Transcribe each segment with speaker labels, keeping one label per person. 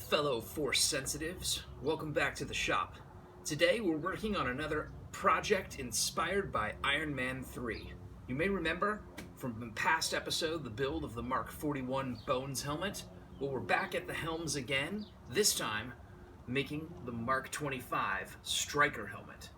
Speaker 1: fellow Force sensitives. Welcome back to the shop. Today we're working on another project inspired by Iron Man 3. You may remember from a past episode the build of the Mark 41 Bones helmet. Well, we're back at the Helms again, this time making the Mark 25 Striker helmet.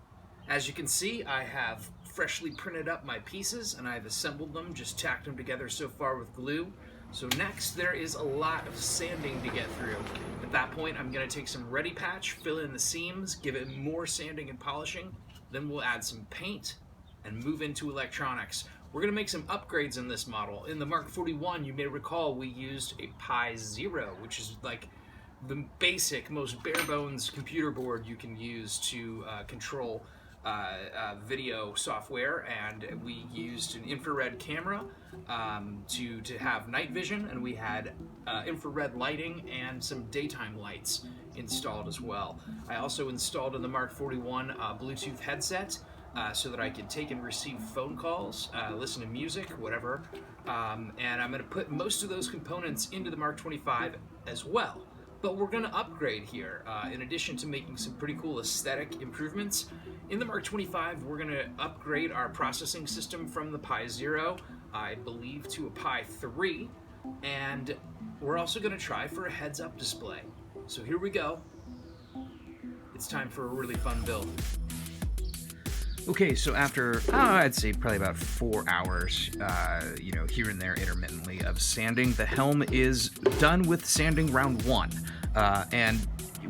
Speaker 1: As you can see, I have freshly printed up my pieces and I've assembled them, just tacked them together so far with glue. So next there is a lot of sanding to get through. At that point I'm going to take some Ready Patch, fill in the seams, give it more sanding and polishing, then we'll add some paint and move into electronics. We're going to make some upgrades in this model. In the Mark 41 you may recall we used a Pi 0, which is like the basic, most bare bones computer board you can use to control video software, and we used an infrared camera to have night vision, and we had infrared lighting and some daytime lights installed as well. I also installed in the Mark 41 Bluetooth headset so that I could take and receive phone calls, listen to music, whatever, and I'm going to put most of those components into the Mark 25 as well. But we're going to upgrade here. In addition to making some pretty cool aesthetic improvements, in the Mark 25 we're going to upgrade our processing system from the Pi 0, I believe, to a Pi 3, and we're also going to try for a heads-up display. So here we go. It's time for a really fun build. Okay, so after, I'd say probably about 4 hours, here and there intermittently of sanding, the Helm is done with sanding round 1. And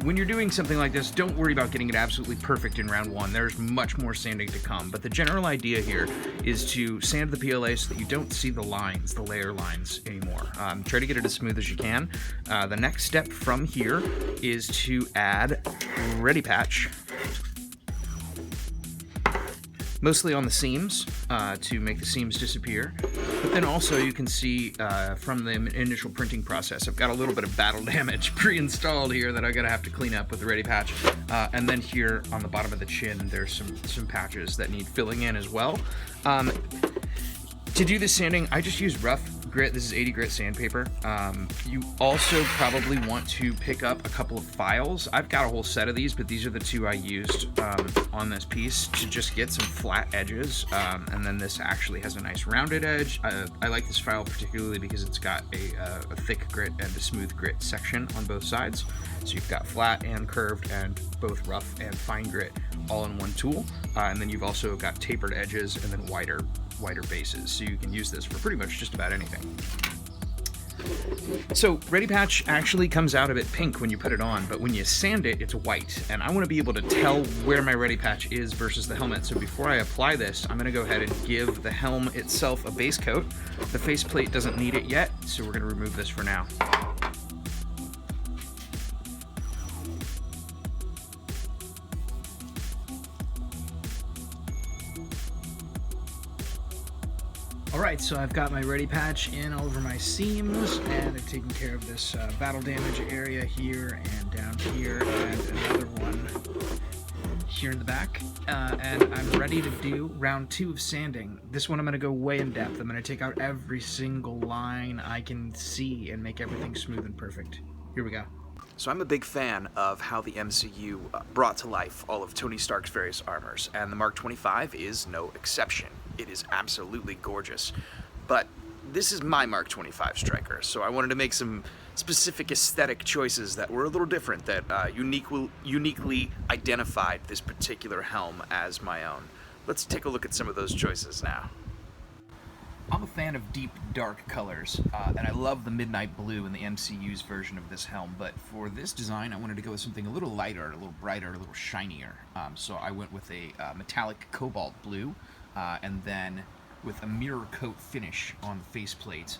Speaker 1: when you're doing something like this, don't worry about getting it absolutely perfect in round 1. There's much more sanding to come. But the general idea here is to sand the PLA so that you don't see the lines, the layer lines anymore. Try to get it as smooth as you can. The next step from here is to add Ready Patch, mostly on the seams, to make the seams disappear. But then also you can see from the initial printing process, I've got a little bit of battle damage pre-installed here that I'm gonna have to clean up with the Ready Patch. And then here on the bottom of the chin, there's some patches that need filling in as well. To do this sanding, I just use rough grit. This is 80 grit sandpaper. You also probably want to pick up a couple of files. I've got a whole set of these, but these are the two I used on this piece to just get some flat edges. And then this actually has a nice rounded edge. I like this file particularly because it's got a thick grit and a smooth grit section on both sides. So you've got flat and curved and both rough and fine grit all in one tool. And then you've also got tapered edges and then wider bases, so you can use this for pretty much just about anything. So Ready Patch actually comes out a bit pink when you put it on, but when you sand it, it's white, and I want to be able to tell where my Ready Patch is versus the helmet. So before I apply this, I'm going to go ahead and give the helm itself a base coat. The faceplate doesn't need it yet, so we're going to remove this for now. Alright, so I've got my Ready Patch in all over my seams, and I've taken care of this battle damage area here and down here, and another one here in the back. And I'm ready to do round 2 of sanding. This one I'm going to go way in depth. I'm going to take out every single line I can see and make everything smooth and perfect. Here we go. So I'm a big fan of how the MCU brought to life all of Tony Stark's various armors, and the Mark 25 is no exception. It is absolutely gorgeous. But this is my Mark 25 Striker, so I wanted to make some specific aesthetic choices that were a little different, that uniquely identified this particular helm as my own. Let's take a look at some of those choices now. I'm a fan of deep, dark colors, and I love the midnight blue in the MCU's version of this helm, but for this design I wanted to go with something a little lighter, a little brighter, a little shinier. So I went with a metallic cobalt blue, and then with a mirror coat finish on the faceplate.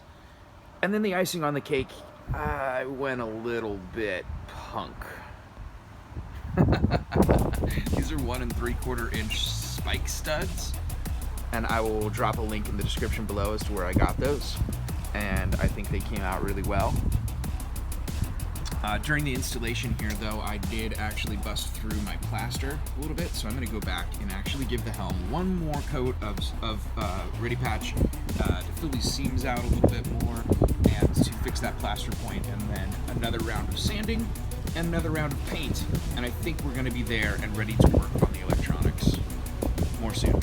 Speaker 1: And then the icing on the cake, I went a little bit punk. These are 1 3/4 inch spike studs, and I will drop a link in the description below as to where I got those, and I think they came out really well. During the installation here, though, I did actually bust through my plaster a little bit, so I'm going to go back and actually give the helm one more coat of Ready Patch to fill these seams out a little bit more and to fix that plaster point, and then another round of sanding, and another round of paint, and I think we're going to be there and ready to work on the electronics. More soon.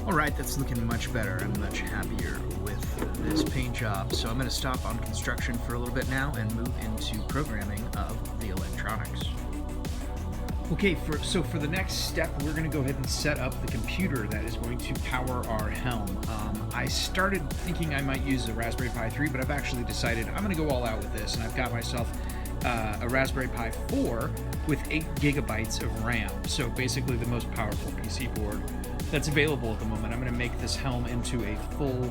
Speaker 1: Alright, that's looking much better. I'm much happier with this paint job. So I'm going to stop on construction for a little bit now and move into programming of the electronics. Okay, so for the next step, we're going to go ahead and set up the computer that is going to power our Helm. I started thinking I might use a Raspberry Pi 3, but I've actually decided I'm going to go all out with this, and I've got myself a Raspberry Pi 4 with 8 gigabytes of RAM. So basically the most powerful PC board that's available at the moment. I'm going to make this Helm into a full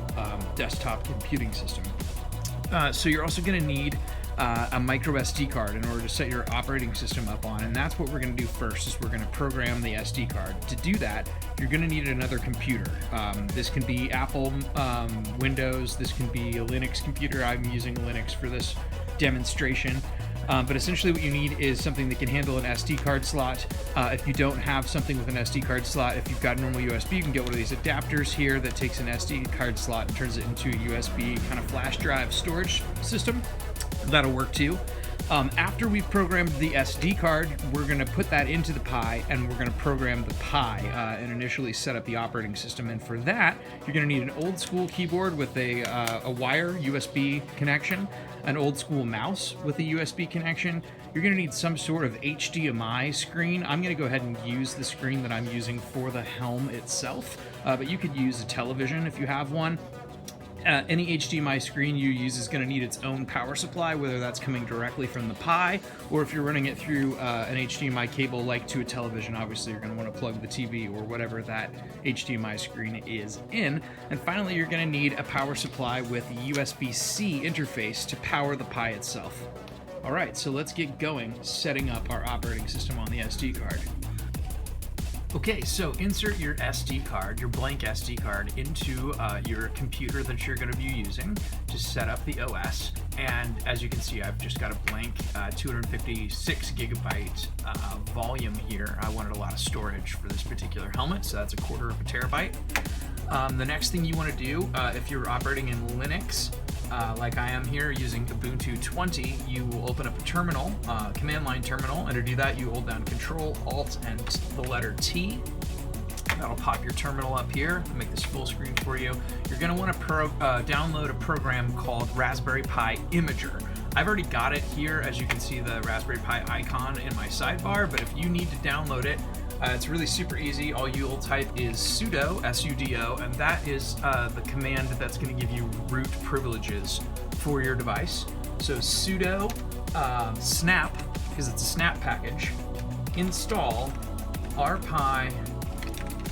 Speaker 1: desktop computing system. So you're also going to need a micro SD card in order to set your operating system up on, and that's what we're going to do first. Is we're going to program the SD card. To do that, you're going to need another computer. This can be Apple, Windows. This can be a Linux computer. I'm using Linux for this demonstration. But essentially what you need is something that can handle an SD card slot. If you don't have something with an SD card slot, if you've got normal USB, you can get one of these adapters here that takes an SD card slot and turns it into a USB kind of flash drive storage system. That'll work too. After we've programmed the SD card, we're going to put that into the Pi, and we're going to program the Pi and initially set up the operating system. And for that, you're going to need an old school keyboard with a wire USB connection, an old school mouse with a USB connection. You're going to need some sort of HDMI screen. I'm going to go ahead and use the screen that I'm using for the Helm itself, but you could use a television if you have one. Any HDMI screen you use is going to need its own power supply, whether that's coming directly from the Pi, or if you're running it through an HDMI cable like to a television, obviously you're going to want to plug the TV or whatever that HDMI screen is in. And finally, you're going to need a power supply with a USB-C interface to power the Pi itself. Alright, so let's get going setting up our operating system on the SD card. Okay, so insert your SD card, your blank SD card, into your computer that you're going to be using to set up the OS. And as you can see, I've just got a blank 256 gigabyte volume here. I wanted a lot of storage for this particular helmet, so that's a quarter of a terabyte. The next thing you want to do, if you're operating in Linux, like I am here using Ubuntu 20, you will open up a terminal, command line terminal, and to do that you hold down Control, Alt, and the letter T. That'll pop your terminal up here. I'll make this full screen for you. You're going to want to download a program called Raspberry Pi Imager. I've already got it here, as you can see the Raspberry Pi icon in my sidebar, but if you need to download it, it's really super easy. All you'll type is sudo, S-U-D-O, and that is the command that's going to give you root privileges for your device. So sudo snap, because it's a snap package, install rpi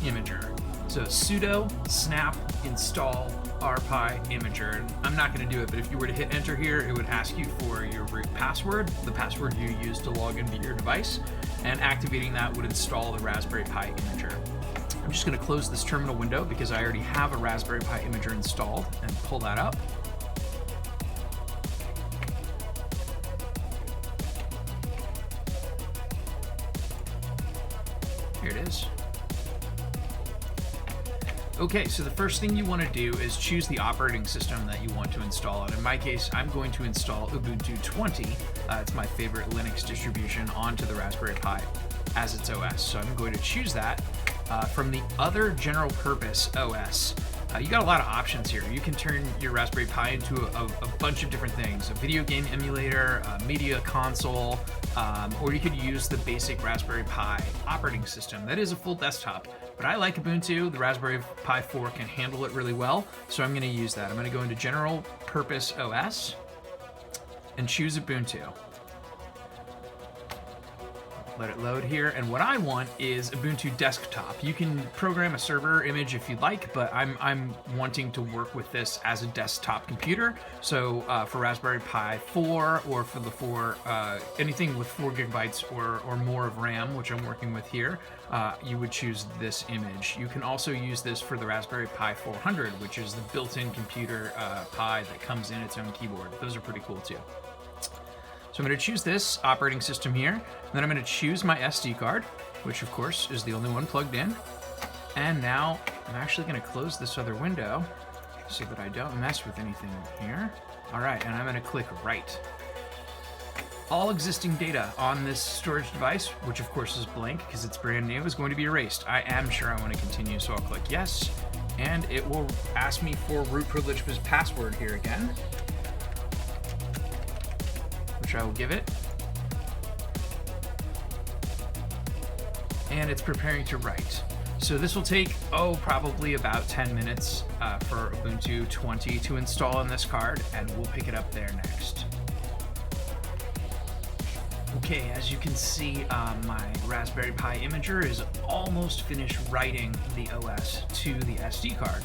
Speaker 1: imager. So sudo snap install rpi imager. I'm not going to do it, but if you were to hit enter here, it would ask you for your root password, the password you use to log into your device, and activating that would install the Raspberry Pi imager. I'm just going to close this terminal window because I already have a Raspberry Pi imager installed, and pull that up. Here it is. Okay, so the first thing you want to do is choose the operating system that you want to install. And in my case, I'm going to install Ubuntu 20. It's my favorite Linux distribution onto the Raspberry Pi as its OS. So I'm going to choose that from the other general purpose OS. You got a lot of options here. You can turn your Raspberry Pi into a bunch of different things. A video game emulator, a media console, or you could use the basic Raspberry Pi operating system. That is a full desktop, but I like Ubuntu. The Raspberry Pi 4 can handle it really well, so I'm going to use that. I'm going to go into General Purpose OS and choose Ubuntu. Let it load here, and what I want is Ubuntu Desktop. You can program a server image if you'd like, but I'm wanting to work with this as a desktop computer. So for Raspberry Pi 4 or for the 4, anything with 4 gigabytes or more of RAM, which I'm working with here, you would choose this image. You can also use this for the Raspberry Pi 400, which is the built-in computer Pi that comes in its own keyboard. Those are pretty cool too. So I'm going to choose this operating system here, and then I'm going to choose my SD card, which of course is the only one plugged in. And now I'm actually going to close this other window so that I don't mess with anything here. All right, and I'm going to click write. All existing data on this storage device, which of course is blank because it's brand new, is going to be erased. I am sure I want to continue, so I'll click yes, and it will ask me for root privilege password here again, which I will give it. And it's preparing to write. So this will take, probably about 10 minutes for Ubuntu 20 to install on this card, and we'll pick it up there next. Okay, as you can see, my Raspberry Pi imager is almost finished writing the OS to the SD card.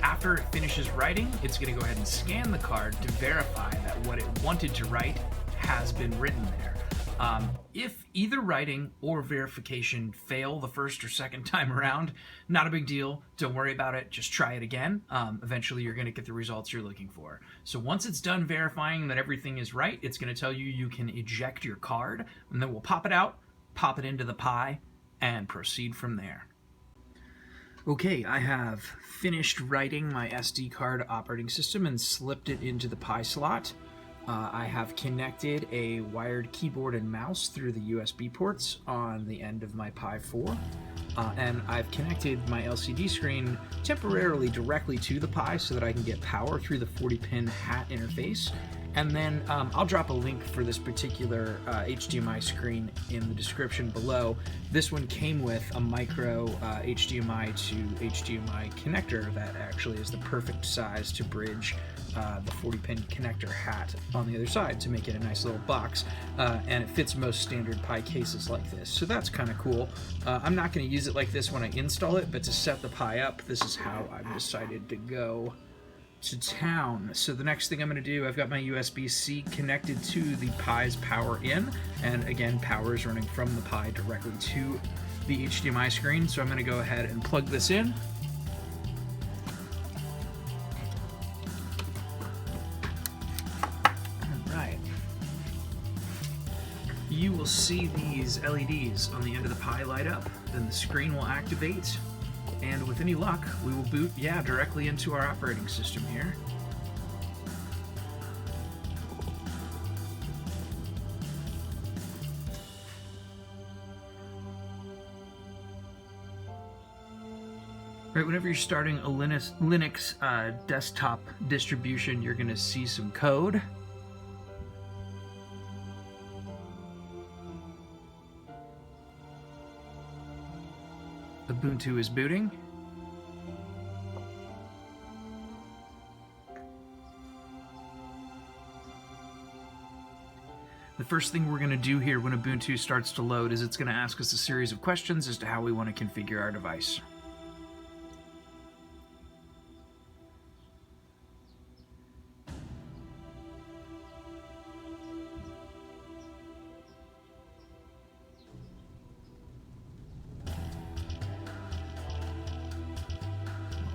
Speaker 1: After it finishes writing, it's going to go ahead and scan the card to verify that what it wanted to write has been written there. If either writing or verification fail the first or second time around, not a big deal. Don't worry about it. Just try it again. Eventually, you're going to get the results you're looking for. So once it's done verifying that everything is right, it's going to tell you you can eject your card, and then we'll pop it out, pop it into the Pi, and proceed from there. Okay, I have finished writing my SD card operating system and slipped it into the Pi slot. I have connected a wired keyboard and mouse through the USB ports on the end of my Pi 4, and I've connected my LCD screen temporarily directly to the Pi so that I can get power through the 40-pin hat interface. And then I'll drop a link for this particular HDMI screen in the description below. This one came with a micro HDMI to HDMI connector that actually is the perfect size to bridge the 40-pin connector hat on the other side to make it a nice little box, and it fits most standard Pi cases like this, so that's kind of cool. I'm not going to use it like this when I install it, but to set the Pi up, this is how I've decided to go to town. So the next thing I'm going to do, I've got my USB-C connected to the Pi's power in, and again, power is running from the Pi directly to the HDMI screen, so I'm going to go ahead and plug this in. You will see these LEDs on the end of the Pi light up, then the screen will activate, and with any luck, we will boot, directly into our operating system here. Right, whenever you're starting a Linux desktop distribution, you're going to see some code. Ubuntu is booting. The first thing we're going to do here when Ubuntu starts to load is it's going to ask us a series of questions as to how we want to configure our device.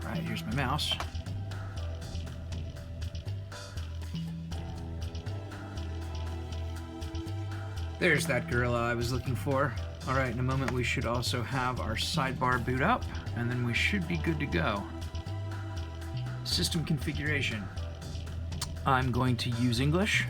Speaker 1: Alright, here's my mouse. There's that gorilla I was looking for. Alright, in a moment we should also have our sidebar boot up, and then we should be good to go. System configuration. I'm going to use English.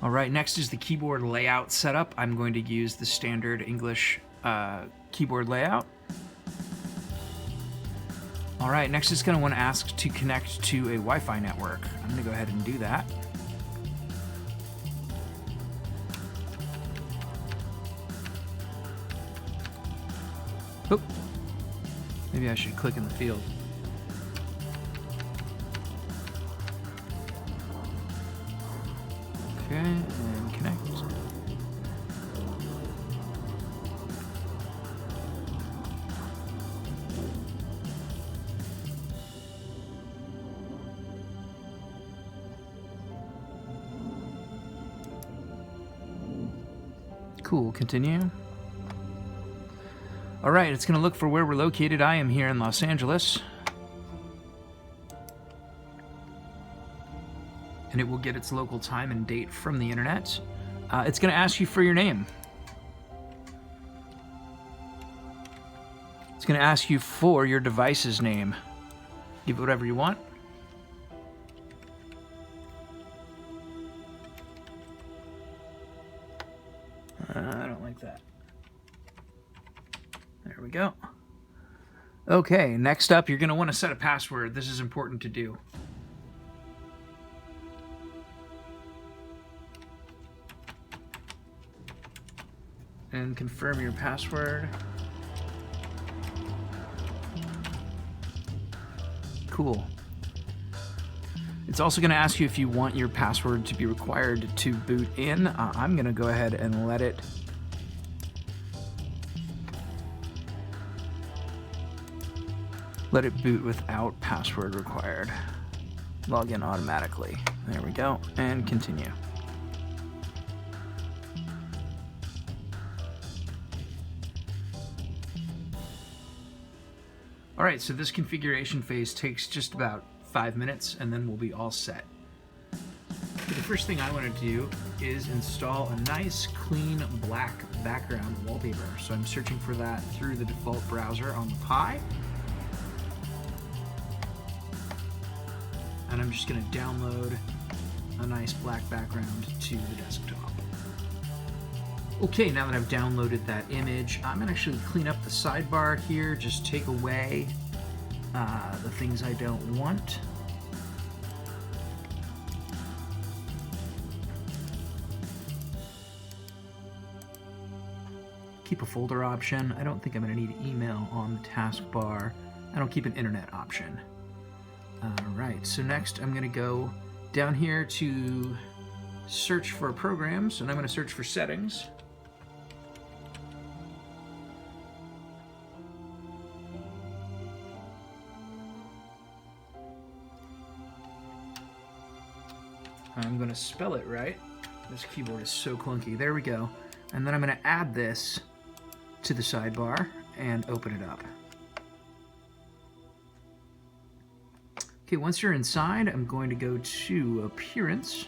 Speaker 1: Alright, next is the keyboard layout setup. I'm going to use the standard English keyboard layout. Alright, next it's going to want to ask to connect to a Wi-Fi network. I'm going to go ahead and do that. Oop. Maybe I should click in the field. Okay, and connect. Cool, continue. All right, it's going to look for where we're located. I am here in Los Angeles. And it will get its local time and date from the internet. It's going to ask you for your name. It's going to ask you for your device's name. Give it whatever you want. I don't like that. There we go. Okay, next up, you're going to want to set a password. This is important to do. And confirm your password. Cool. It's also going to ask you if you want your password to be required to boot in. I'm going to go ahead and let it boot without password required. Log in automatically. There we go. And continue. Alright, so this configuration phase takes just about 5 minutes, and then we'll be all set. So the first thing I want to do is install a nice, clean, black background wallpaper. So I'm searching for that through the default browser on the Pi. And I'm just going to download a nice black background to the desktop. Okay, now that I've downloaded that image, I'm going to actually clean up the sidebar here, just take away the things I don't want. Keep a folder option. I don't think I'm going to need email on the taskbar. I don't keep an internet option. Alright, so next I'm going to go down here to search for programs, and I'm going to search for settings. I'm going to spell it right. This keyboard is so clunky. There we go. And then I'm going to add this to the sidebar and open it up. Okay, once you're inside, I'm going to go to Appearance.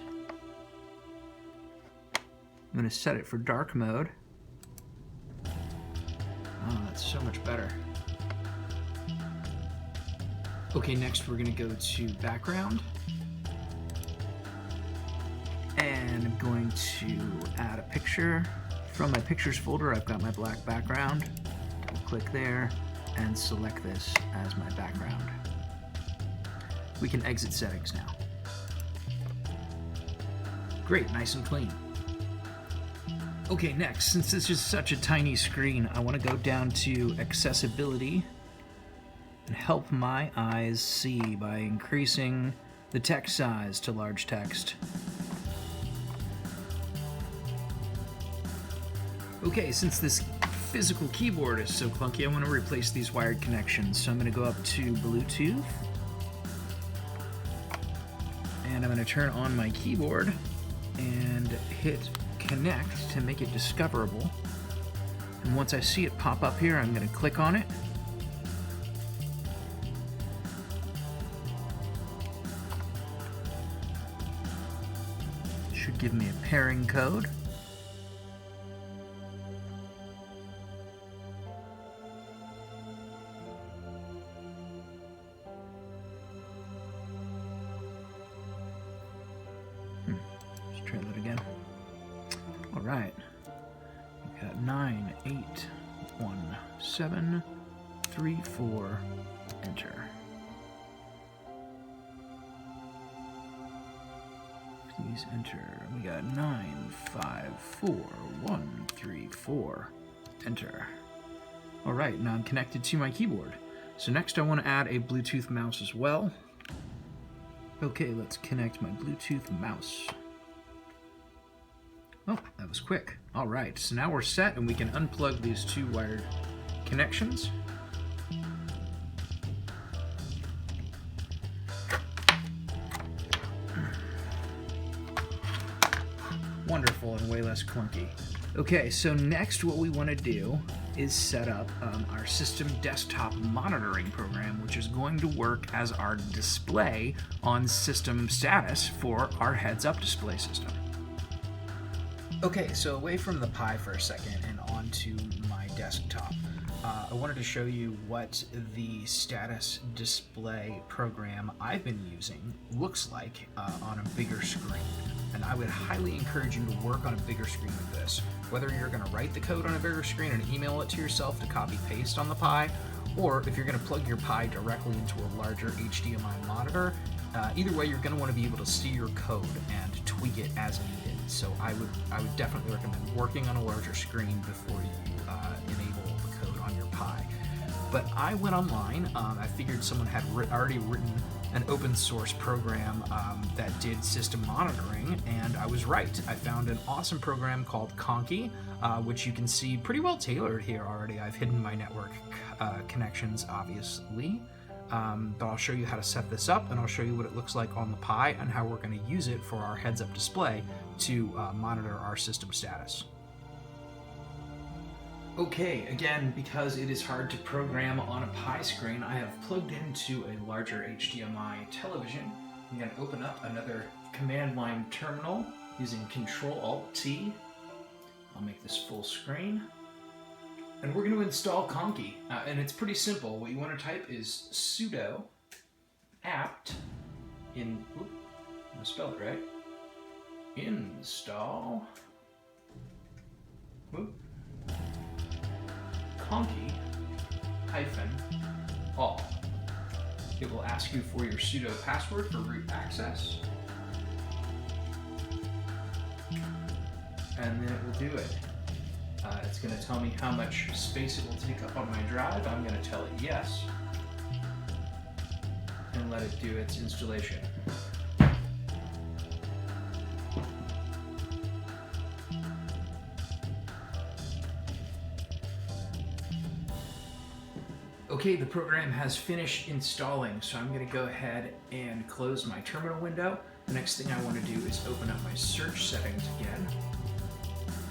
Speaker 1: I'm going to set it for dark mode. Oh, that's so much better. Okay, next we're going to go to Background. And I'm going to add a picture. From my Pictures folder, I've got my black background. Click there and select this as my background. We can exit settings now. Great, nice and clean. Okay, next, since this is such a tiny screen, I want to go down to Accessibility and help my eyes see by increasing the text size to large text. Okay, since this physical keyboard is so clunky, I want to replace these wired connections. So I'm going to go up to Bluetooth. And I'm going to turn on my keyboard and hit connect to make it discoverable. And once I see it pop up here, I'm going to click on it. It should give me a pairing code. Try that again. All right. We got 9, 8, 1, 7, 3, 4, enter. Please enter. We got 9, 5, 4, 1, 3, 4, enter. All right, now I'm connected to my keyboard. So next I want to add a Bluetooth mouse as well. Okay, let's connect my Bluetooth mouse. Oh, that was quick. All right, so now we're set and we can unplug these two wired connections. Wonderful and way less clunky. Okay, so next what we want to do is set up our system desktop monitoring program, which is going to work as our display on system status for our heads-up display system. Okay, so away from the Pi for a second and onto my desktop. I wanted to show you what the status display program I've been using looks like on a bigger screen. And I would highly encourage you to work on a bigger screen than this. Whether you're going to write the code on a bigger screen and email it to yourself to copy-paste on the Pi, or if you're going to plug your Pi directly into a larger HDMI monitor, either way you're going to want to be able to see your code and tweak it as needed. So I would definitely recommend working on a larger screen before you enable the code on your Pi. But I went online. I figured someone had already written an open source program that did system monitoring, and I was right. I found an awesome program called Conky, which you can see pretty well tailored here already. I've hidden my network connections, obviously, but I'll show you how to set this up, and I'll show you what it looks like on the Pi and how we're going to use it for our heads-up display to monitor our system status. Okay, again, because it is hard to program on a Pi screen, I have plugged into a larger HDMI television. I'm going to open up another command line terminal using Control-Alt-T. I'll make this full screen. And we're going to install Conky. And it's pretty simple. What you want to type is sudo apt in... Oop, I'm going to spell it right. Install... Oop. Conky-all. It will ask you for your sudo password for root access. And then it will do it. It's going to tell me how much space it will take up on my drive. I'm going to tell it yes. And let it do its installation. Okay, the program has finished installing, so I'm going to go ahead and close my terminal window. The next thing I want to do is open up my search settings again.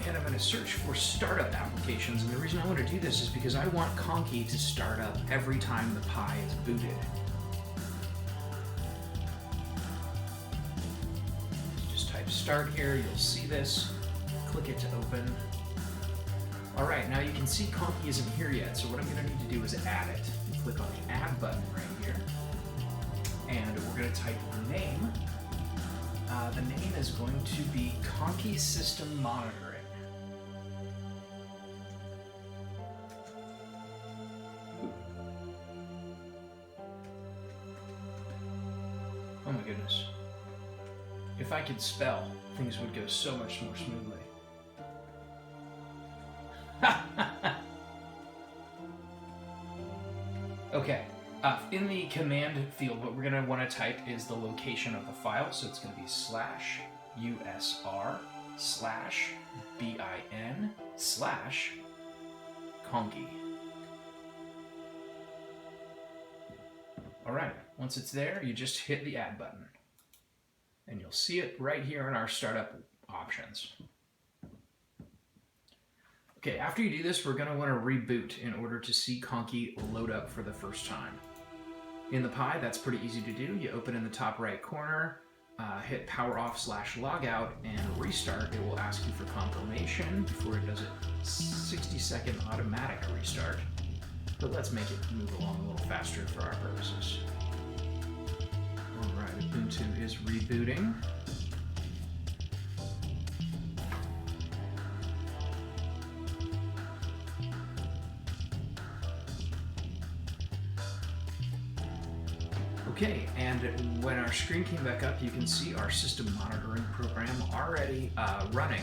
Speaker 1: And I'm going to search for startup applications, and the reason I want to do this is because I want Conky to start up every time the Pi is booted. Just type start here, you'll see this. Click it to open. Alright, now you can see Conky isn't here yet, so what I'm going to need to do is add it. Click on the add button right here, and we're going to type the name. The name is going to be Conky System Monitoring. Oh my goodness. If I could spell, things would go so much more smoothly. Okay, in the command field, what we're going to want to type is the location of the file, so it's going to be /usr/bin/conky. Alright, once it's there, you just hit the add button. And you'll see it right here in our startup options. Okay, after you do this, we're going to want to reboot in order to see Conky load up for the first time. In the Pi, that's pretty easy to do. You open in the top right corner, hit power off/logout, and restart. It will ask you for confirmation before it does a 60-second automatic restart. But let's make it move along a little faster for our purposes. Alright, Ubuntu is rebooting. Okay, and when our screen came back up, you can see our system monitoring program already running.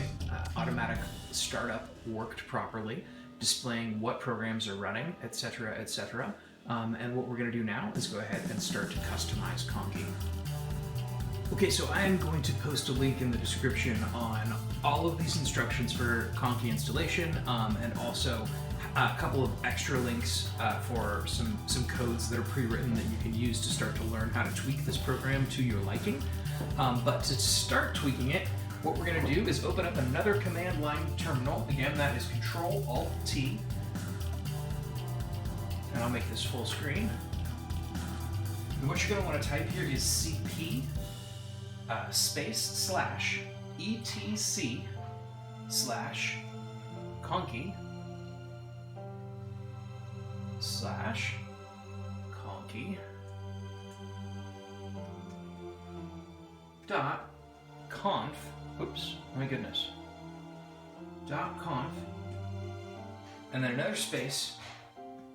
Speaker 1: Automatic startup worked properly, displaying what programs are running, etc., etc. And what we're going to do now is go ahead and start to customize Conky. Okay, so I am going to post a link in the description on all of these instructions for Conky installation, and also a couple of extra links for some codes that are pre-written that you can use to start to learn how to tweak this program to your liking. But to start tweaking it, what we're going to do is open up another command line terminal. Again, that is Control-Alt-T. And I'll make this full screen. And what you're going to want to type here is CP space / ETC / conky dot conf, oops, my goodness, dot conf, and then another space.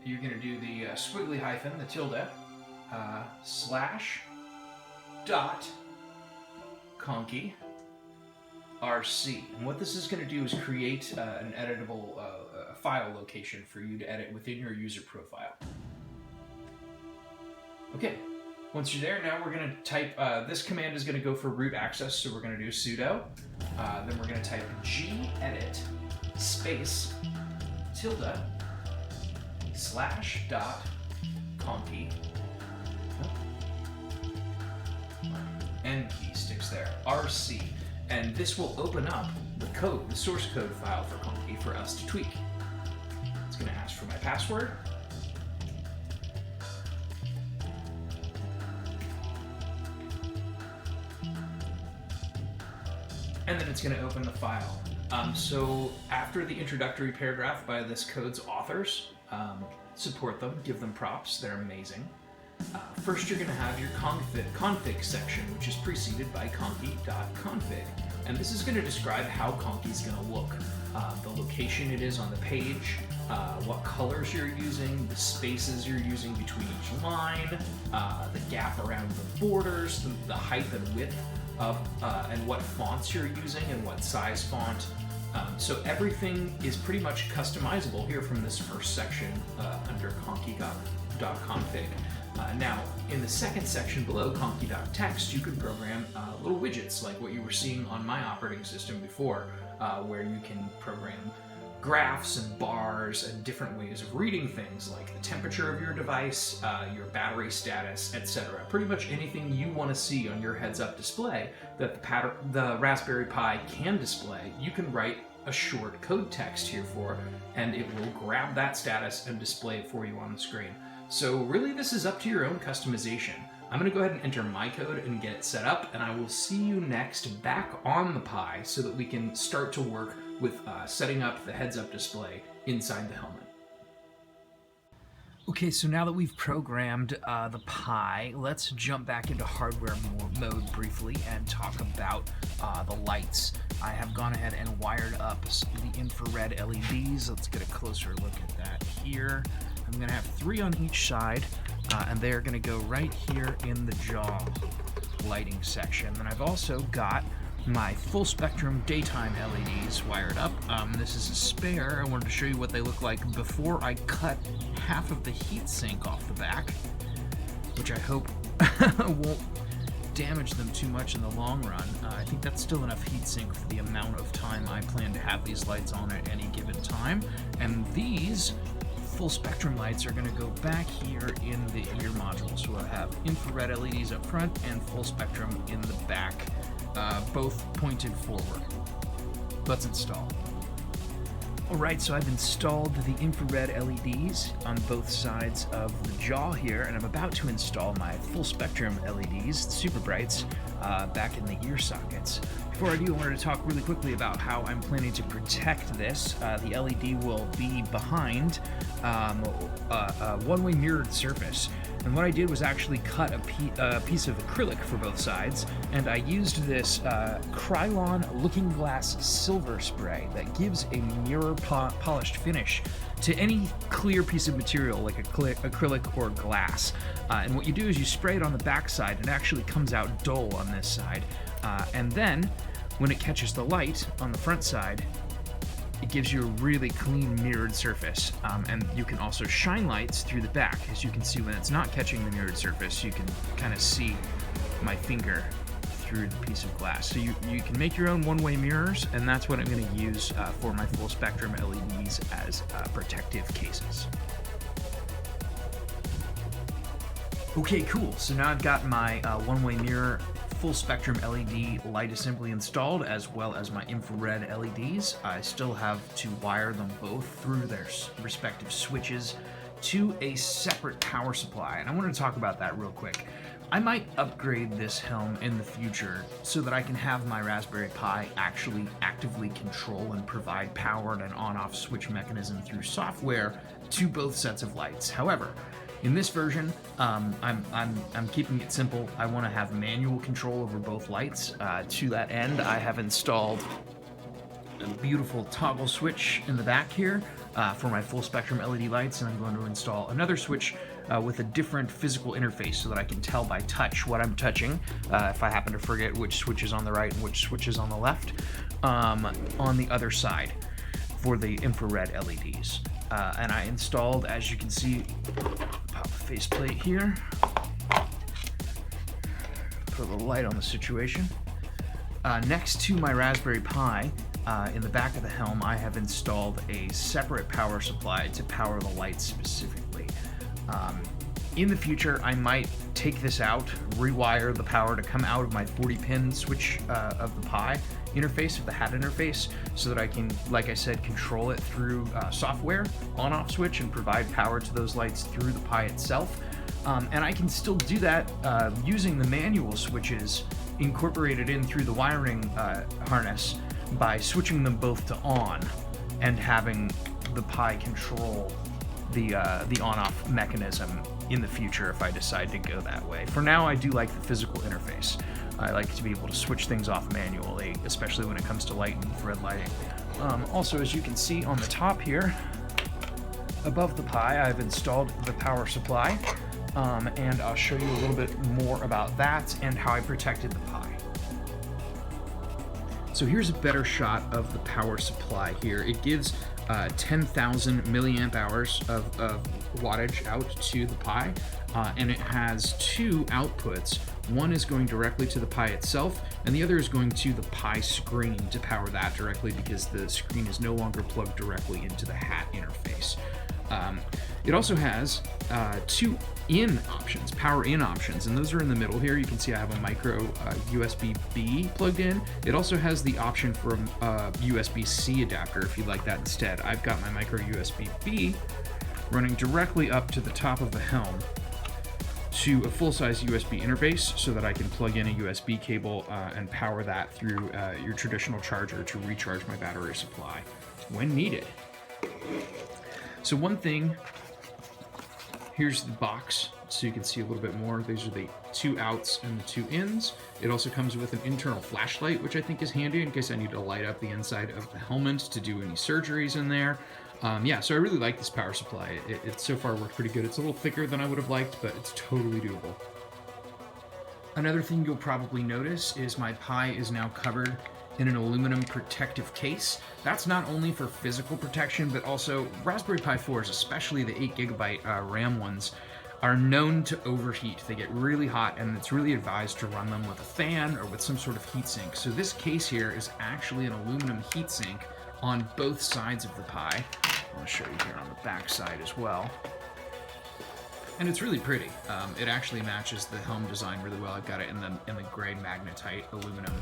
Speaker 1: You're going to do the squiggly hyphen, the tilde, / dot conky RC. And what this is going to do is create an editable file location for you to edit within your user profile. Okay, once you're there, now we're going to type, this command is going to go for root access, so we're going to do sudo, then we're going to type gedit space tilde / dot conky, N key sticks there, RC, and this will open up the code, the source code file for conky for us to tweak. It's going to ask for my password. And then it's going to open the file. So after the introductory paragraph by this code's authors, support them, give them props, they're amazing. First you're going to have your config section, which is preceded by conky.config. And this is going to describe how conky is going to look. The location it is on the page, what colors you're using, the spaces you're using between each line, the gap around the borders, the height and width of, and what fonts you're using and what size font. So everything is pretty much customizable here from this first section under conky.config. Now, in the second section below conky.text, you can program little widgets like what you were seeing on my operating system before, where you can program graphs and bars and different ways of reading things like the temperature of your device, your battery status, etc. Pretty much anything you want to see on your heads-up display that the Raspberry Pi can display, you can write a short code text here for, and it will grab that status and display it for you on the screen. So really this is up to your own customization. I'm going to go ahead and enter my code and get it set up, and I will see you next back on the Pi so that we can start to work with setting up the heads-up display inside the helmet. Okay, so now that we've programmed the Pi, let's jump back into hardware mode briefly and talk about the lights. I have gone ahead and wired up the infrared LEDs. Let's get a closer look at that here. I'm going to have 3 on each side, and they're going to go right here in the jaw lighting section. Then I've also got my full spectrum daytime LEDs wired up. This is a spare. I wanted to show you what they look like before I cut half of the heatsink off the back, which I hope won't damage them too much in the long run. I think that's still enough heatsink for the amount of time I plan to have these lights on at any given time. And these full spectrum lights are going to go back here in the ear module. So we'll have infrared LEDs up front and full spectrum in the back, both pointed forward. Let's install. Alright, so I've installed the infrared LEDs on both sides of the jaw here, and I'm about to install my full spectrum LEDs, the super brights, back in the ear sockets. Before I do, I wanted to talk really quickly about how I'm planning to protect this. The LED will be behind a one-way mirrored surface. And what I did was actually cut a piece of acrylic for both sides, and I used this Krylon Looking Glass Silver Spray that gives a mirror polished finish to any clear piece of material like acrylic or glass. And what you do is you spray it on the back side, and it actually comes out dull on this side. And then, when it catches the light on the front side, it gives you a really clean mirrored surface. And you can also shine lights through the back. As you can see, when it's not catching the mirrored surface, you can kind of see my finger through the piece of glass. So you can make your own one-way mirrors, and that's what I'm going to use for my full spectrum LEDs as protective cases. Okay, cool. So now I've got my one-way mirror full spectrum LED light assembly installed, as well as my infrared LEDs. I still have to wire them both through their respective switches to a separate power supply. And I want to talk about that real quick. I might upgrade this Helm in the future so that I can have my Raspberry Pi actually actively control and provide power and an on-off switch mechanism through software to both sets of lights. However, in this version, I'm keeping it simple. I want to have manual control over both lights. To that end, I have installed a beautiful toggle switch in the back here for my full spectrum LED lights, and I'm going to install another switch with a different physical interface so that I can tell by touch what I'm touching if I happen to forget which switch is on the right and which switch is on the left on the other side for the infrared LEDs. And I installed, as you can see, pop a faceplate here, put a little light on the situation. Next to my Raspberry Pi, in the back of the Helm, I have installed a separate power supply to power the lights specifically. In the future, I might take this out, rewire the power to come out of my 40-pin switch of the Pi interface, of the hat interface, so that I can, like I said, control it through software, on-off switch, and provide power to those lights through the Pi itself. And I can still do that using the manual switches incorporated in through the wiring harness by switching them both to on and having the Pi control the on-off mechanism in the future if I decide to go that way. For now, I do like the physical interface. I like to be able to switch things off manually, especially when it comes to light and infrared lighting. Also, as you can see on the top here, above the Pi, I've installed the power supply, and I'll show you a little bit more about that and how I protected the Pi. So here's a better shot of the power supply here. It gives 10,000 milliamp hours of wattage out to the Pi, and it has two outputs. One is going directly to the Pi itself, and the other is going to the Pi screen to power that directly because the screen is no longer plugged directly into the hat interface. It also has two in options, power in options, and those are in the middle here. You can see I have a micro USB-B plugged in. It also has the option for a USB-C adapter if you'd like that instead. I've got my micro USB-B running directly up to the top of the Helm to a full-size USB interface so that I can plug in a USB cable and power that through your traditional charger to recharge my battery supply when needed. So one thing, here's the box so you can see a little bit more. These are the two outs and the two ins. It also comes with an internal flashlight, which I think is handy in case I need to light up the inside of the helmet to do any surgeries in there. Yeah, so I really like this power supply. It so far worked pretty good. It's a little thicker than I would have liked, but it's totally doable. Another thing you'll probably notice is my Pi is now covered in an aluminum protective case. That's not only for physical protection, but also Raspberry Pi 4s, especially the 8GB RAM ones, are known to overheat. They get really hot, and it's really advised to run them with a fan or with some sort of heatsink. So this case here is actually an aluminum heatsink on both sides of the Pi. I'll show you here on the back side as well. And it's really pretty. It actually matches the Helm design really well. I've got it in the gray magnetite aluminum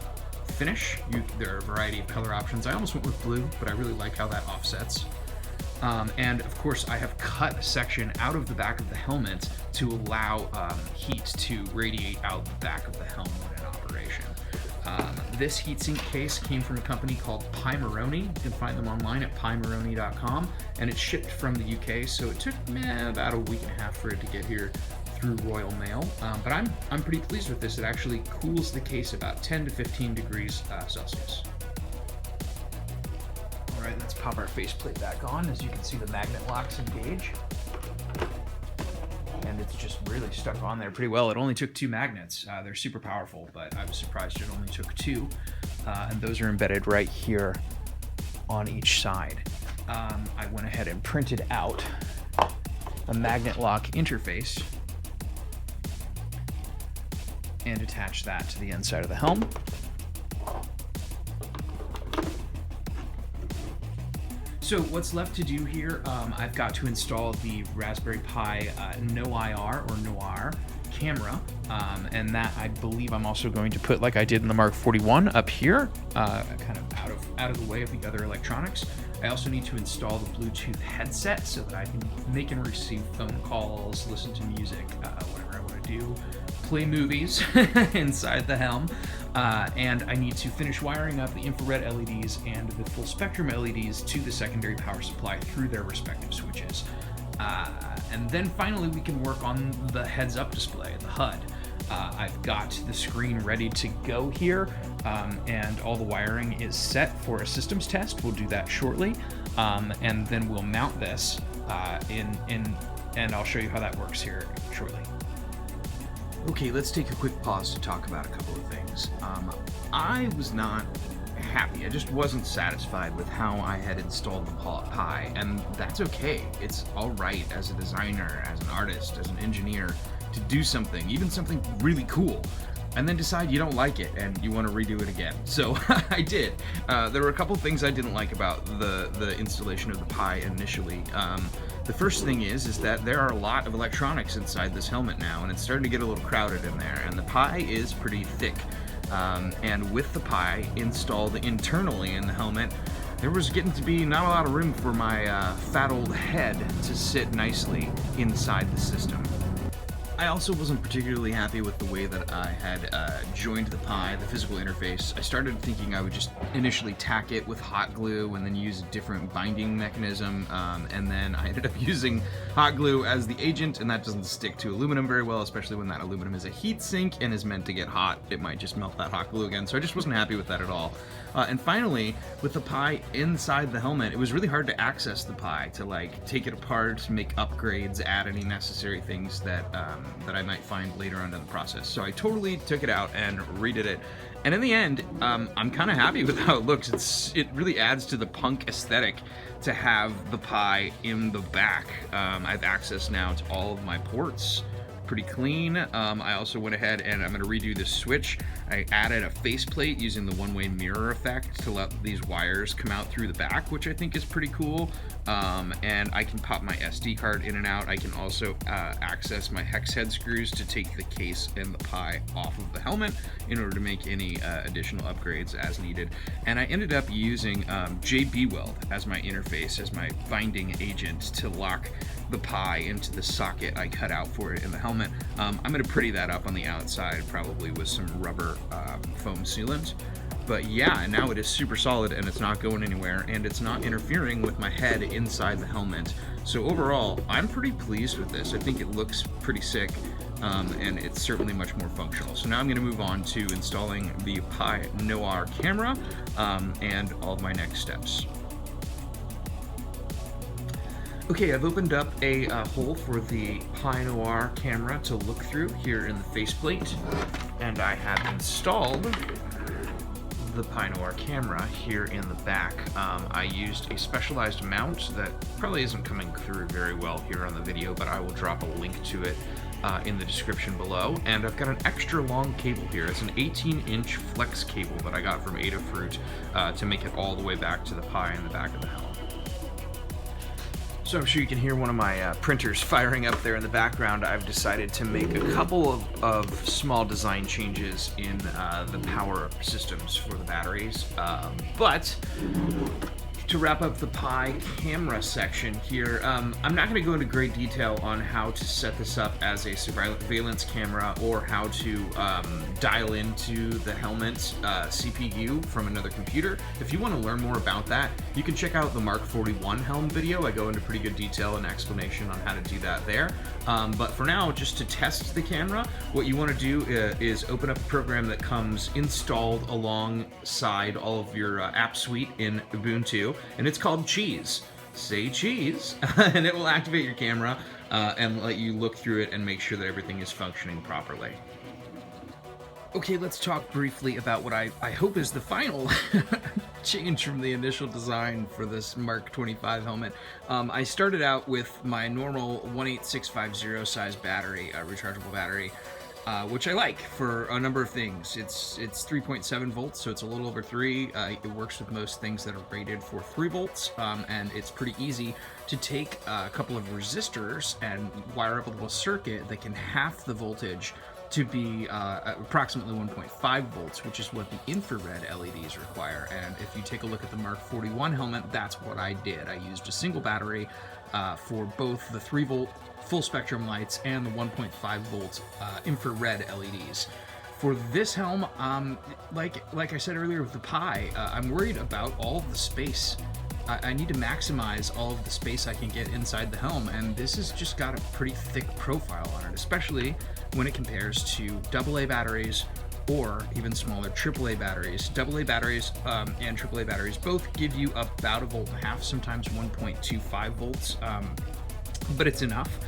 Speaker 1: finish. There are a variety of color options. I almost went with blue, but I really like how that offsets. And of course, I have cut a section out of the back of the helmet to allow heat to radiate out the back of the helm when in operation. This heatsink case came from a company called Pi Moroni. You can find them online at pimoroni.com, and it's shipped from the UK, so it took about a week and a half for it to get here through Royal Mail. But I'm pretty pleased with this. It actually cools the case about 10 to 15 degrees Celsius. All right, let's pop our faceplate back on. As you can see, the magnet locks engage. And it's just really stuck on there pretty well. It only took 2 magnets. They're super powerful, but I was surprised it only took 2. And those are embedded right here on each side. I went ahead and printed out a magnet lock interface and attached that to the inside of the helm. So what's left to do here, I've got to install the Raspberry Pi NoIR or NoIR camera, and that I believe I'm also going to put, like I did in the Mark 41, up here, kind of out of the way of the other electronics. I also need to install the Bluetooth headset so that I can make and receive phone calls, listen to music, whatever I want to do, play movies inside the Helm. And I need to finish wiring up the infrared LEDs and the full spectrum LEDs to the secondary power supply through their respective switches. And then finally we can work on the heads-up display, the HUD. I've got the screen ready to go here, and all the wiring is set for a systems test. We'll do that shortly, and then we'll mount this and I'll show you how that works here shortly. Okay, let's take a quick pause to talk about a couple of things. I was not happy. I just wasn't satisfied with how I had installed the Pi, and that's okay. It's all right as a designer, as an artist, as an engineer, to do something, even something really cool, and then decide you don't like it and you want to redo it again. So I did. There were a couple things I didn't like about the installation of the Pi initially. The first thing is that there are a lot of electronics inside this helmet now, and it's starting to get a little crowded in there, and the Pi is pretty thick. And with the Pi installed internally in the helmet, there was getting to be not a lot of room for my fat old head to sit nicely inside the system. I also wasn't particularly happy with the way that I had joined the Pi, the physical interface. I started thinking I would just initially tack it with hot glue and then use a different binding mechanism, and then I ended up using hot glue as the agent, and that doesn't stick to aluminum very well, especially when that aluminum is a heat sink and is meant to get hot. It might just melt that hot glue again, so I just wasn't happy with that at all. And finally, with the Pi inside the helmet, it was really hard to access the Pi, to like take it apart, make upgrades, add any necessary things that I might find later on in the process. So I totally took it out and redid it. And in the end, I'm kind of happy with how it looks. It really adds to the punk aesthetic to have the Pi in the back. I have access now to all of my ports. Pretty clean. I also went ahead and I'm going to redo this switch. I added a faceplate using the one-way mirror effect to let these wires come out through the back, which I think is pretty cool. And I can pop my SD card in and out. I can also access my hex head screws to take the case and the Pi off of the helmet in order to make any additional upgrades as needed. And I ended up using JB Weld as my interface, as my binding agent to lock the Pi into the socket I cut out for it in the helmet. I'm going to pretty that up on the outside, probably with some rubber foam sealant. But yeah, now it is super solid and it's not going anywhere, and it's not interfering with my head inside the helmet. So overall, I'm pretty pleased with this. I think it looks pretty sick, and it's certainly much more functional. So now I'm going to move on to installing the Pi NoIR camera and all of my next steps. Okay, I've opened up a hole for the Pi NoIR camera to look through here in the faceplate, and I have installed the Pi NoIR camera here in the back. I used a specialized mount that probably isn't coming through very well here on the video, but I will drop a link to it in the description below. And I've got an extra long cable here. It's an 18-inch flex cable that I got from Adafruit to make it all the way back to the Pi in the back of the helm. So I'm sure you can hear one of my printers firing up there in the background. I've decided to make a couple of small design changes in the power systems for the batteries. But to wrap up the Pi camera section here, I'm not going to go into great detail on how to set this up as a surveillance camera or how to dial into the helmet CPU from another computer. If you want to learn more about that, you can check out the Mark 41 Helm video. I go into pretty good detail and explanation on how to do that there. But for now, just to test the camera, what you want to do is open up a program that comes installed alongside all of your app suite in Ubuntu, and it's called Cheese. Say cheese, and it will activate your camera and let you look through it and make sure that everything is functioning properly. Okay, let's talk briefly about what I hope is the final change from the initial design for this Mark 25 helmet. I started out with my normal 18650 size battery, rechargeable battery, which I like for a number of things. It's 3.7 volts, so it's a little over 3. It works with most things that are rated for 3 volts, and it's pretty easy to take a couple of resistors and wire up a little circuit that can half the voltage to be approximately 1.5 volts, which is what the infrared LEDs require. And if you take a look at the Mark 41 helmet, that's what I did. I used a single battery for both the 3 volt full spectrum lights and the 1.5 volt infrared LEDs. For this helm, like I said earlier with the Pi, I'm worried about all of the space. I need to maximize all of the space I can get inside the helm, and this has just got a pretty thick profile on it, especially when it compares to AA batteries or even smaller AAA batteries. AA batteries and AAA batteries both give you about 1.5 volts, sometimes 1.25 volts, but it's enough.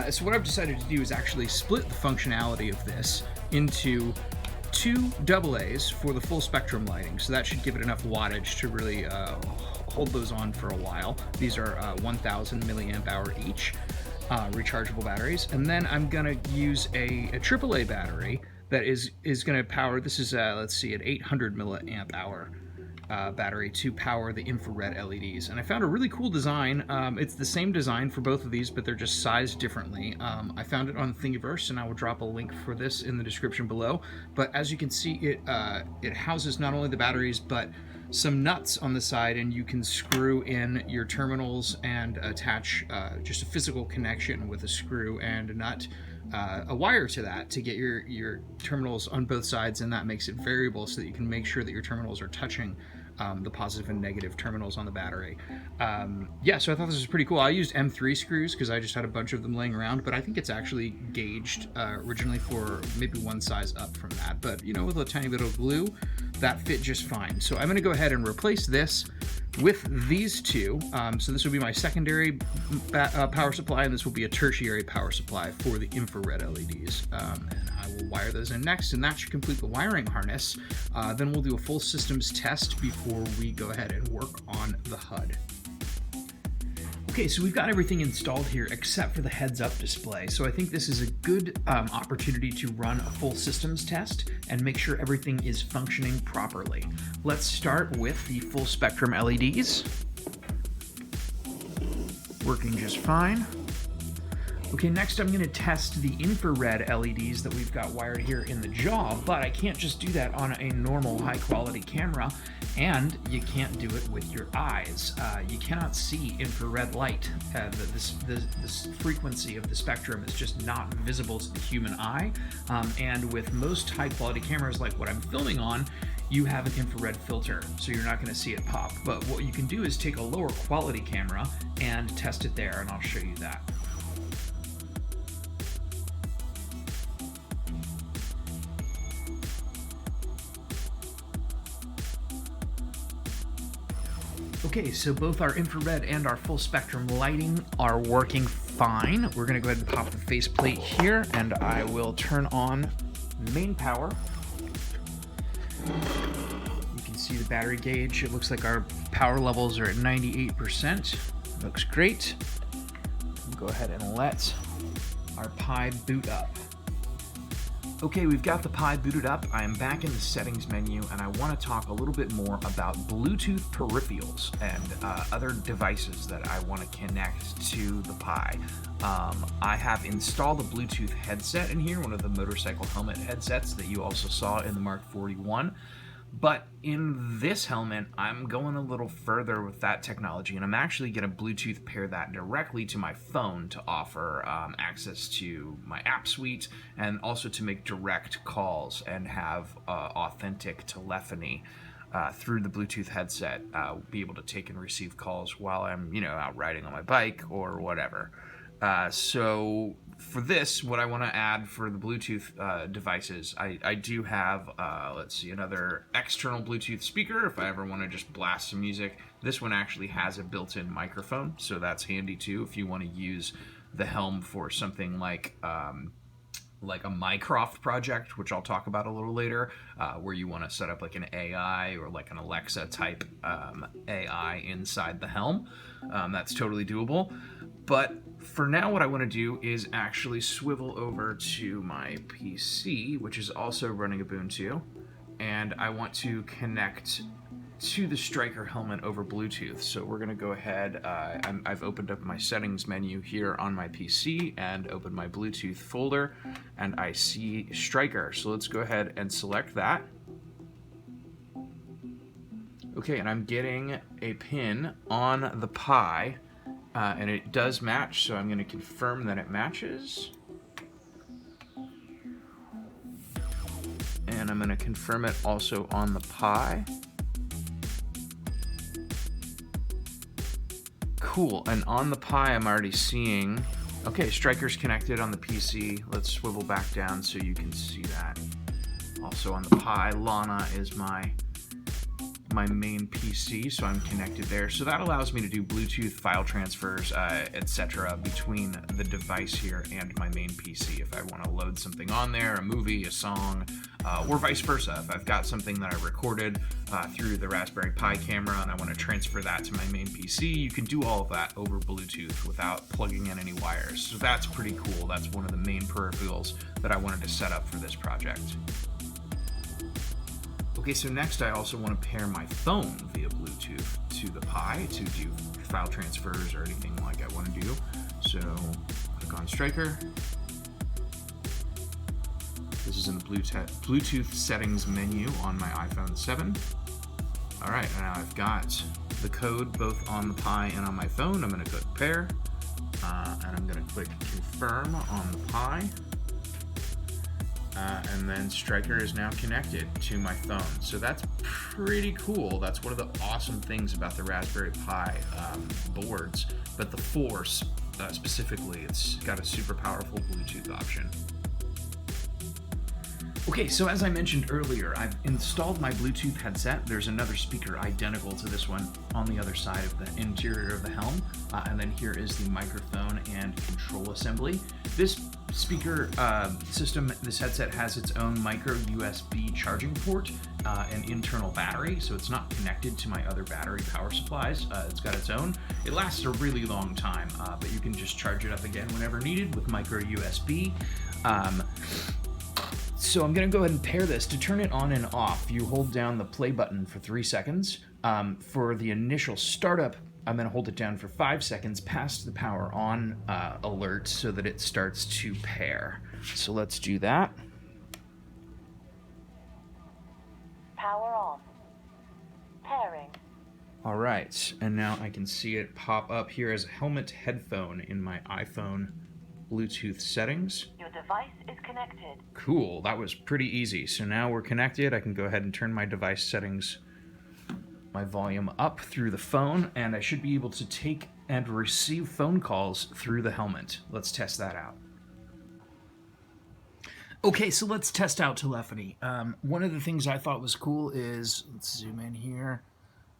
Speaker 1: So what I've decided to do is actually split the functionality of this into 2 AA's for the full spectrum lighting. So that should give it enough wattage to really hold those on for a while. These are 1000 milliamp hour each, rechargeable batteries. And then I'm gonna use a AAA battery that is gonna power, this is, let's see, an 800 milliamp hour battery to power the infrared LEDs. And I found a really cool design. It's the same design for both of these, but they're just sized differently. I found it on Thingiverse, and I will drop a link for this in the description below. But as you can see, it houses not only the batteries, but some nuts on the side, and you can screw in your terminals and attach just a physical connection with a screw and a nut, a wire to that to get your terminals on both sides, and that makes it variable so that you can make sure that your terminals are touching the positive and negative terminals on the battery. Yeah, so I thought this was pretty cool. I used M3 screws because I just had a bunch of them laying around, but I think it's actually gauged originally for maybe one size up from that. But, you know, with a tiny bit of glue, that fit just fine. So I'm going to go ahead and replace this with these two. So this will be my secondary power supply, and this will be a tertiary power supply for the infrared LEDs. And I will wire those in next, and that should complete the wiring harness. Then we'll do a full systems test before we go ahead and work on the HUD. Okay, so we've got everything installed here except for the heads-up display. So I think this is a good opportunity to run a full systems test and make sure everything is functioning properly. Let's start with the full spectrum LEDs. Working just fine. Okay, next I'm going to test the infrared LEDs that we've got wired here in the jaw, but I can't just do that on a normal high-quality camera, and you can't do it with your eyes. You cannot see infrared light. This frequency of the spectrum is just not visible to the human eye, and with most high-quality cameras like what I'm filming on, you have an infrared filter, so you're not going to see it pop. But what you can do is take a lower quality camera and test it there, and I'll show you that. Okay, so both our infrared and our full spectrum lighting are working fine. We're gonna go ahead and pop the faceplate here, and I will turn on main power. You can see the battery gauge. It looks like our power levels are at 98%. Looks great. We'll go ahead and let our Pi boot up. Okay, we've got the Pi booted up. I am back in the settings menu, and I want to talk a little bit more about Bluetooth peripherals and other devices that I want to connect to the Pi. I have installed a Bluetooth headset in here, one of the motorcycle helmet headsets that you also saw in the Mark 41. But in this helmet, I'm going a little further with that technology, and I'm actually going to Bluetooth pair that directly to my phone to offer access to my app suite, and also to make direct calls and have authentic telephony through the Bluetooth headset. Be able to take and receive calls while I'm, out riding on my bike or whatever. So for this, what I want to add for the Bluetooth devices, I do have, let's see, another external Bluetooth speaker if I ever want to just blast some music. This one actually has a built-in microphone, so that's handy too if you want to use the Helm for something like a Mycroft project, which I'll talk about a little later, where you want to set up like an AI or like an Alexa type AI inside the Helm. That's totally doable. But for now, what I want to do is actually swivel over to my PC, which is also running Ubuntu, and I want to connect to the Striker helmet over Bluetooth. So we're gonna go ahead, I've opened up my settings menu here on my PC and opened my Bluetooth folder, and I see Striker. So let's go ahead and select that. Okay, and I'm getting a pin on the Pi, and it does match, so I'm gonna confirm that it matches. And I'm gonna confirm it also on the Pi. Cool, and on the Pi I'm already seeing, okay, Striker's connected on the PC. Let's swivel back down so you can see that. Also on the Pi, Lana is my main PC, so I'm connected there. So that allows me to do Bluetooth file transfers, etc. between the device here and my main PC. If I want to load something on there, a movie, a song, or vice versa. If I've got something that I recorded through the Raspberry Pi camera and I want to transfer that to my main PC, you can do all of that over Bluetooth without plugging in any wires. So that's pretty cool. That's one of the main peripherals that I wanted to set up for this project. Okay, so next I also want to pair my phone via Bluetooth to the Pi to do file transfers or anything like I want to do. So click on Striker. This is in the Bluetooth settings menu on my iPhone 7. All right, now I've got the code both on the Pi and on my phone. I'm going to click pair, and I'm going to click confirm on the Pi. And then Striker is now connected to my phone. So that's pretty cool. That's one of the awesome things about the Raspberry Pi boards, but the Force specifically, it's got a super powerful Bluetooth option. Okay, so as I mentioned earlier, I've installed my Bluetooth headset. There's another speaker identical to this one on the other side of the interior of the Helm. And then here is the microphone and control assembly. This speaker system, this headset has its own micro USB charging port, and internal battery, so it's not connected to my other battery power supplies. It's got its own. It lasts a really long time, but you can just charge it up again whenever needed with micro USB. So I'm going to go ahead and pair this. To turn it on and off, you hold down the play button for 3 seconds. For the initial startup, I'm going to hold it down for 5 seconds past the power on alert so that it starts to pair. So let's do that.
Speaker 2: Power on. Pairing.
Speaker 1: All right, and now I can see it pop up here as a helmet headphone in my iPhone Bluetooth settings.
Speaker 2: Your device is connected.
Speaker 1: Cool, that was pretty easy. So now we're connected. I can go ahead and turn my device settings, my volume up through the phone, and I should be able to take and receive phone calls through the helmet. Let's test that out. Okay, so let's test out telephony. One of the things I thought was cool is, let's zoom in here.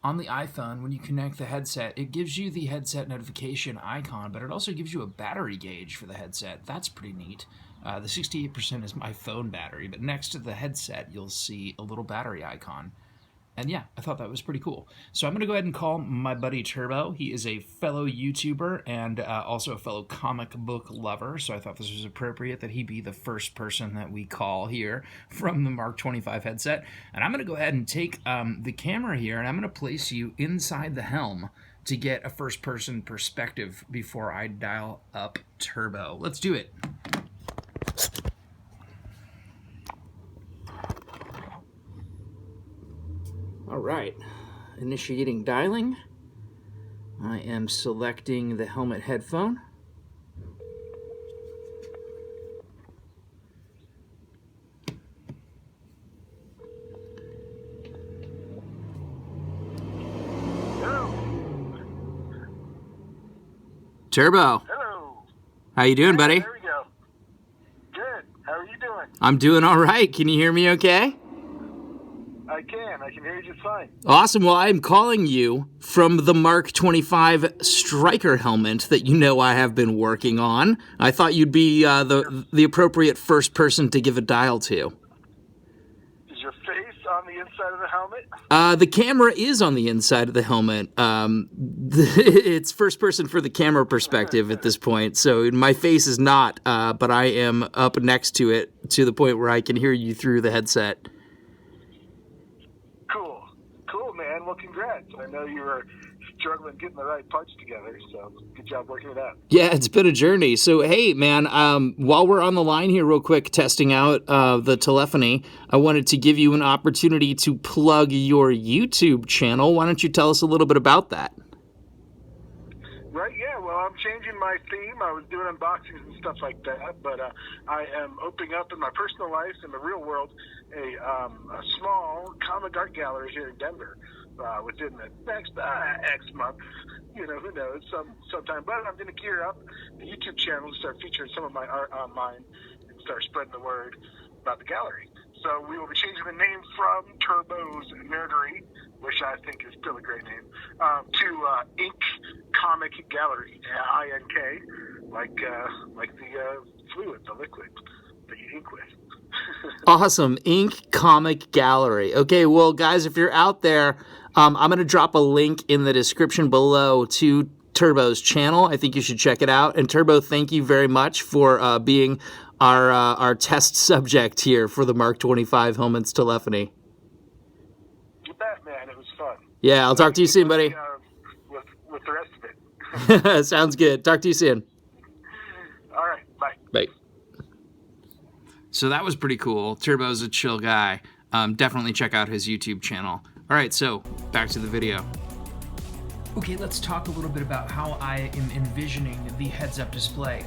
Speaker 1: On the iPhone, when you connect the headset, it gives you the headset notification icon, but it also gives you a battery gauge for the headset. That's pretty neat. The 68% is my phone battery, but next to the headset, you'll see a little battery icon. And yeah, I thought that was pretty cool. So I'm going to go ahead and call my buddy Turbo. He is a fellow YouTuber and also a fellow comic book lover. So I thought this was appropriate that he be the first person that we call here from the Mark 25 headset. And I'm going to go ahead and take the camera here, and I'm going to place you inside the Helm to get a first-person perspective before I dial up Turbo. Let's do it. All right, initiating dialing. I am selecting the helmet headphone.
Speaker 3: Hello.
Speaker 1: Turbo.
Speaker 3: Hello.
Speaker 1: How you doing, buddy?
Speaker 3: There we go. Good. How are you doing?
Speaker 1: I'm doing all right. Can you hear me okay?
Speaker 3: I can hear you just fine.
Speaker 1: Awesome. Well, I'm calling you from the Mark 25 Striker helmet that you know I have been working on. I thought you'd be the appropriate first person to give a dial to.
Speaker 3: Is your face on the inside of the helmet?
Speaker 1: The camera is on the inside of the helmet. It's first person for the camera perspective at this point, so my face is not, but I am up next to it to the point where I can hear you through the headset.
Speaker 3: Cool. cool, man. Well, congrats. I know you were struggling getting the right parts together, so good job working it out.
Speaker 1: Yeah, it's been a journey. So, hey, man, while we're on the line here real quick testing out the telephony, I wanted to give you an opportunity to plug your YouTube channel. Why don't you tell us a little bit about that?
Speaker 3: Right, yeah. Well, I'm changing my theme. I was doing unboxings and stuff like that, but I am opening up in my personal life, in the real world, a small comic art gallery here in Denver within the next X months. You know, who knows, sometime. But I'm going to gear up the YouTube channel to start featuring some of my art online and start spreading the word about the gallery. So we will be changing the name from Turbo's Nerdery, which I think is still a great name, to Ink Comic Gallery, I-N-K, like the fluid, the liquid that you ink with.
Speaker 1: Awesome. Ink Comic Gallery. Okay, well, guys, if you're out there, I'm going to drop a link in the description below to Turbo's channel. I think you should check it out. And Turbo, thank you very much for being our test subject here for the Mark 25 Helmets telephony.
Speaker 3: You bet, man. It was fun.
Speaker 1: Yeah, I'll talk to you soon, buddy.
Speaker 3: With the rest of it.
Speaker 1: Sounds good. Talk to you soon.
Speaker 3: All right. Bye.
Speaker 1: Bye. So that was pretty cool. Turbo's a chill guy. Definitely check out his YouTube channel. All right, so back to the video. Okay, let's talk a little bit about how I am envisioning the heads-up display.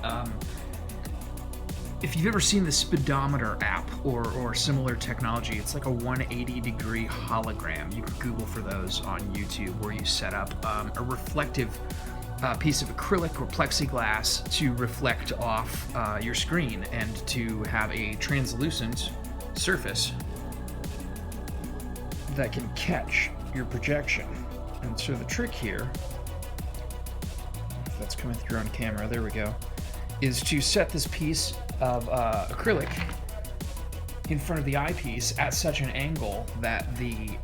Speaker 1: If you've ever seen the speedometer app or similar technology, it's like a 180-degree hologram. You can Google for those on YouTube, where you set up a reflective piece of acrylic or plexiglass to reflect off your screen and to have a translucent surface that can catch your projection. And so the trick here, if that's coming through on camera, there we go, is to set this piece of acrylic in front of the eyepiece at such an angle that the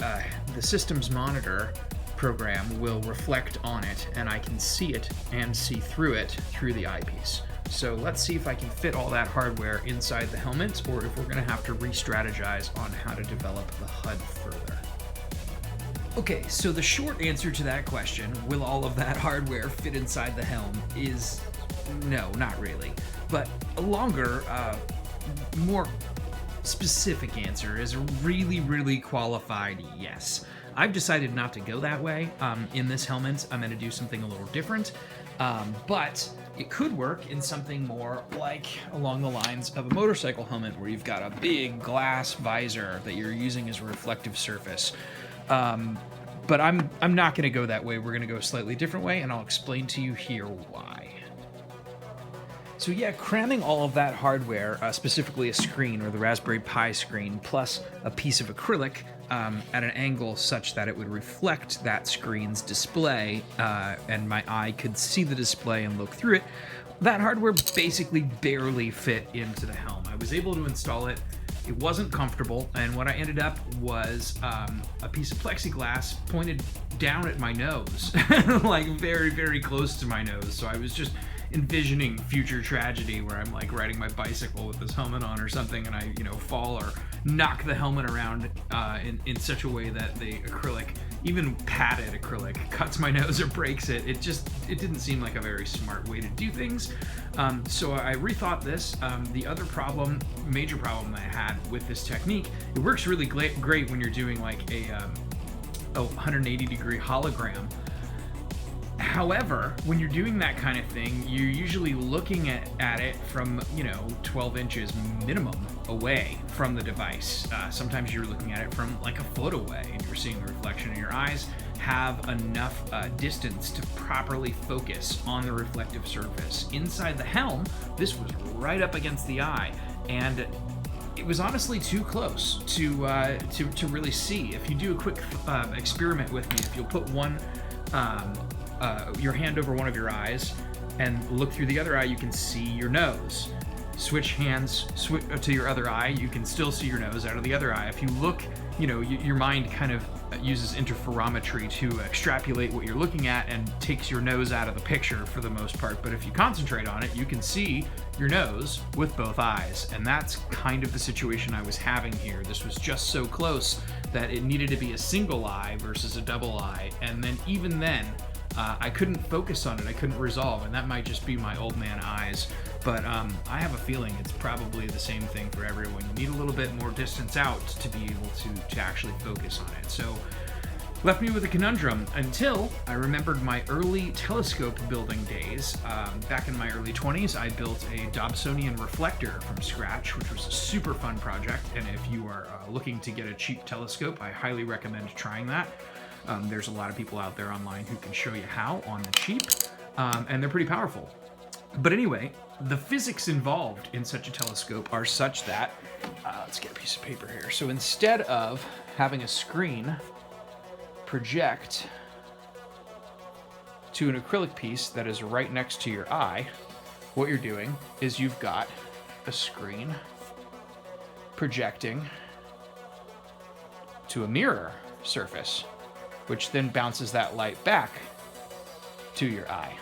Speaker 1: system's monitor program will reflect on it, and I can see it and see through it through the eyepiece. So let's see if I can fit all that hardware inside the helmet, or if we're going to have to re-strategize on how to develop the HUD further. Okay, so the short answer to that question, will all of that hardware fit inside the helm, is no, not really. But a longer, more specific answer is a really, really qualified yes. I've decided not to go that way. In this helmet, I'm going to do something a little different, but it could work in something more like along the lines of a motorcycle helmet, where you've got a big glass visor that you're using as a reflective surface. But I'm not going to go that way. We're going to go a slightly different way, and I'll explain to you here why. So yeah, cramming all of that hardware, specifically a screen or the Raspberry Pi screen, plus a piece of acrylic at an angle such that it would reflect that screen's display, and my eye could see the display and look through it, that hardware basically barely fit into the helm. I was able to install it. It wasn't comfortable, and what I ended up was a piece of plexiglass pointed down at my nose, like very, very close to my nose. So I was just envisioning future tragedy where I'm like riding my bicycle with this helmet on or something, and I, fall or knock the helmet around in such a way that the acrylic, even padded acrylic, cuts my nose or breaks it. It didn't seem like a very smart way to do things. So I rethought this. The other major problem that I had with this technique, it works really great when you're doing like a 180-degree hologram. However, when you're doing that kind of thing, you're usually looking at it from, 12 inches minimum away from the device. Sometimes you're looking at it from like a foot away, and you're seeing the reflection, and your eyes have enough distance to properly focus on the reflective surface. Inside the helm, this was right up against the eye, and it was honestly too close to really see. If you do a quick experiment with me, if you'll put your hand over one of your eyes and look through the other eye, you can see your nose. switch hands to your other eye, you can still see your nose out of the other eye. If you look, you know, your mind kind of uses interferometry to extrapolate what you're looking at and takes your nose out of the picture for the most part. But if you concentrate on it, you can see your nose with both eyes. And that's kind of the situation I was having here. This was just so close that it needed to be a single eye versus a double eye. And then even then, I couldn't focus on it. I couldn't resolve, and that might just be my old man eyes. But I have a feeling it's probably the same thing for everyone. You need a little bit more distance out to be able to actually focus on it. So left me with a conundrum until I remembered my early telescope building days. Back in my early 20s, I built a Dobsonian reflector from scratch, which was a super fun project. And if you are looking to get a cheap telescope, I highly recommend trying that. There's a lot of people out there online who can show you how on the cheap, and they're pretty powerful. But anyway, the physics involved in such a telescope are such that, let's get a piece of paper here. So instead of having a screen project to an acrylic piece that is right next to your eye, what you're doing is you've got a screen projecting to a mirror surface, which then bounces that light back to your eye.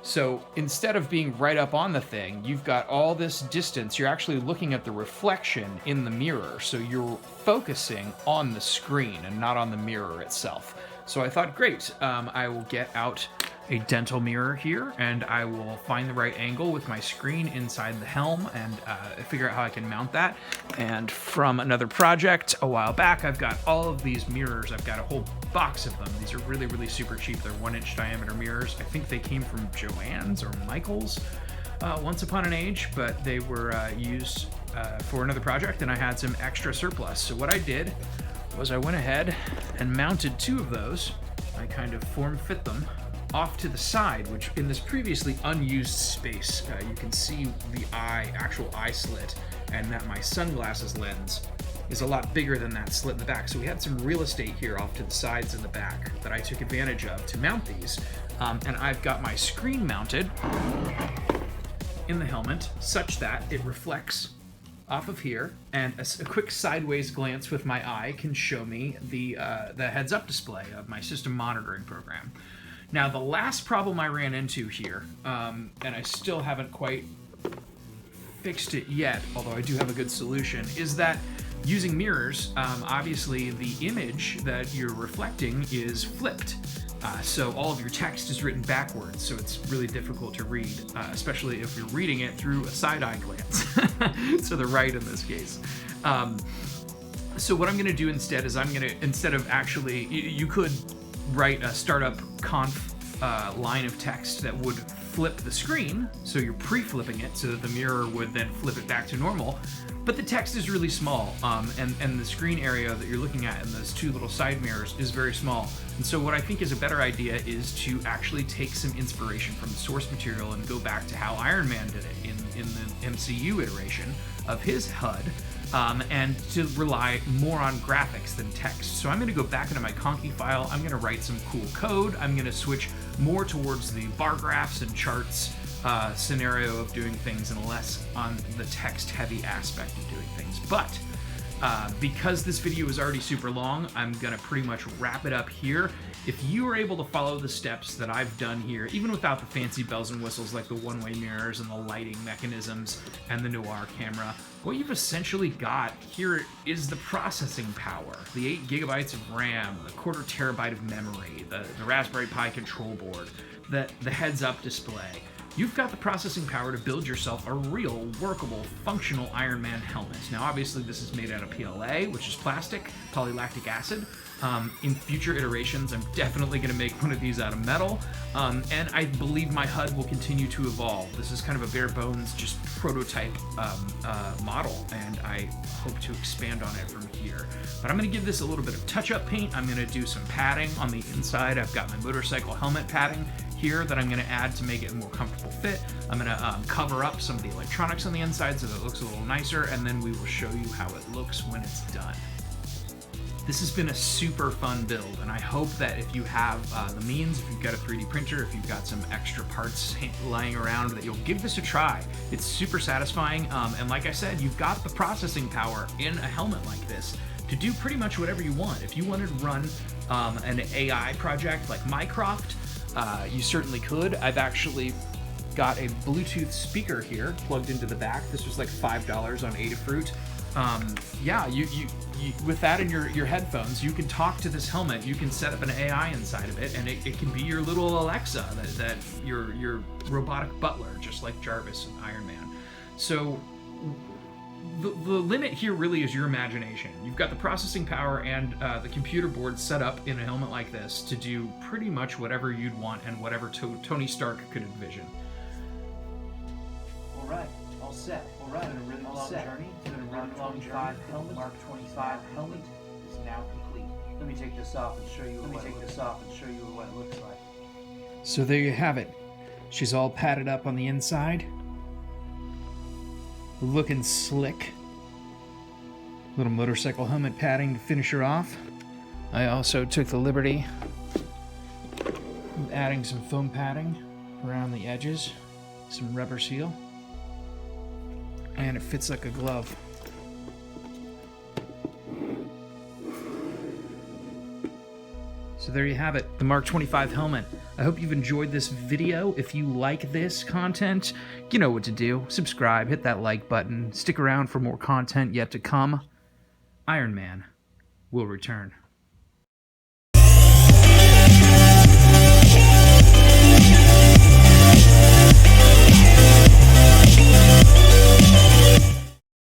Speaker 1: So instead of being right up on the thing, you've got all this distance. You're actually looking at the reflection in the mirror. So you're focusing on the screen and not on the mirror itself. So I thought, great, I will get out a dental mirror here, and I will find the right angle with my screen inside the Helm and figure out how I can mount that. And from another project a while back, I've got all of these mirrors. I've got a whole box of them. These are really, really super cheap. They're 1-inch diameter mirrors. I think they came from Joann's or Michael's once upon an age, but they were used for another project, and I had some extra surplus. So what I did was I went ahead and mounted 2 of those. I kind of form fit them off to the side, which in this previously unused space, you can see the actual eye slit, and that my sunglasses lens is a lot bigger than that slit in the back. So we had some real estate here off to the sides and the back that I took advantage of to mount these. And I've got my screen mounted in the helmet such that it reflects off of here, and a quick sideways glance with my eye can show me the heads-up display of my system monitoring program. Now, the last problem I ran into here, and I still haven't quite fixed it yet, although I do have a good solution, is that using mirrors, obviously the image that you're reflecting is flipped. So all of your text is written backwards, so it's really difficult to read, especially if you're reading it through a side-eye glance, to the right in this case. So what I'm going to do instead is instead of actually, you could write a startup conf line of text that would flip the screen, so you're pre-flipping it so that the mirror would then flip it back to normal. But the text is really small, and the screen area that you're looking at in those 2 little side mirrors is very small. And so what I think is a better idea is to actually take some inspiration from the source material and go back to how Iron Man did it in the MCU iteration of his HUD, and to rely more on graphics than text. So I'm going to go back into my Conky file, I'm going to write some cool code, I'm going to switch more towards the bar graphs and charts scenario of doing things and less on the text-heavy aspect of doing things. But because this video is already super long, I'm going to pretty much wrap it up here. If you are able to follow the steps that I've done here, even without the fancy bells and whistles like the one-way mirrors and the lighting mechanisms and the NoIR camera, what you've essentially got here is the processing power, the 8 gigabytes of RAM, the 1/4 terabyte of memory, the Raspberry Pi control board, the heads-up display. You've got the processing power to build yourself a real, workable, functional Iron Man helmet. Now, obviously, this is made out of PLA, which is plastic, polylactic acid. In future iterations, I'm definitely going to make one of these out of metal, and I believe my HUD will continue to evolve. This is kind of a bare bones, just prototype model, and I hope to expand on it from here. But I'm going to give this a little bit of touch-up paint. I'm going to do some padding on the inside. I've got my motorcycle helmet padding here that I'm going to add to make it a more comfortable fit. I'm going to cover up some of the electronics on the inside so that it looks a little nicer, and then we will show you how it looks when it's done. This has been a super fun build, and I hope that if you have the means, if you've got a 3D printer, if you've got some extra parts lying around, that you'll give this a try. It's super satisfying, and like I said, you've got the processing power in a helmet like this to do pretty much whatever you want. If you wanted to run an AI project like Mycroft, you certainly could. I've actually got a Bluetooth speaker here plugged into the back. This was like $5 on Adafruit. Yeah, you with that in your headphones, you can talk to this helmet. You can set up an AI inside of it, and it can be your little Alexa, that your robotic butler, just like Jarvis and Iron Man. So the limit here really is your imagination. You've got the processing power and the computer board set up in a helmet like this to do pretty much whatever you'd want and whatever Tony Stark could envision.
Speaker 4: All right, all set. All right, a really long journey. It's been a really long journey. Helmet, Mark 25 helmet is now complete. Let me take this off and show you what it looks like.
Speaker 1: So there you have it. She's all padded up on the inside, looking slick. Little motorcycle helmet padding to finish her off. I also took the liberty of adding some foam padding around the edges, some rubber seal, and it fits like a glove. So there you have it, the Mark 25 helmet. I hope you've enjoyed this video. If you like this content, you know what to do. Subscribe, hit that like button, stick around for more content yet to come. Iron Man will return.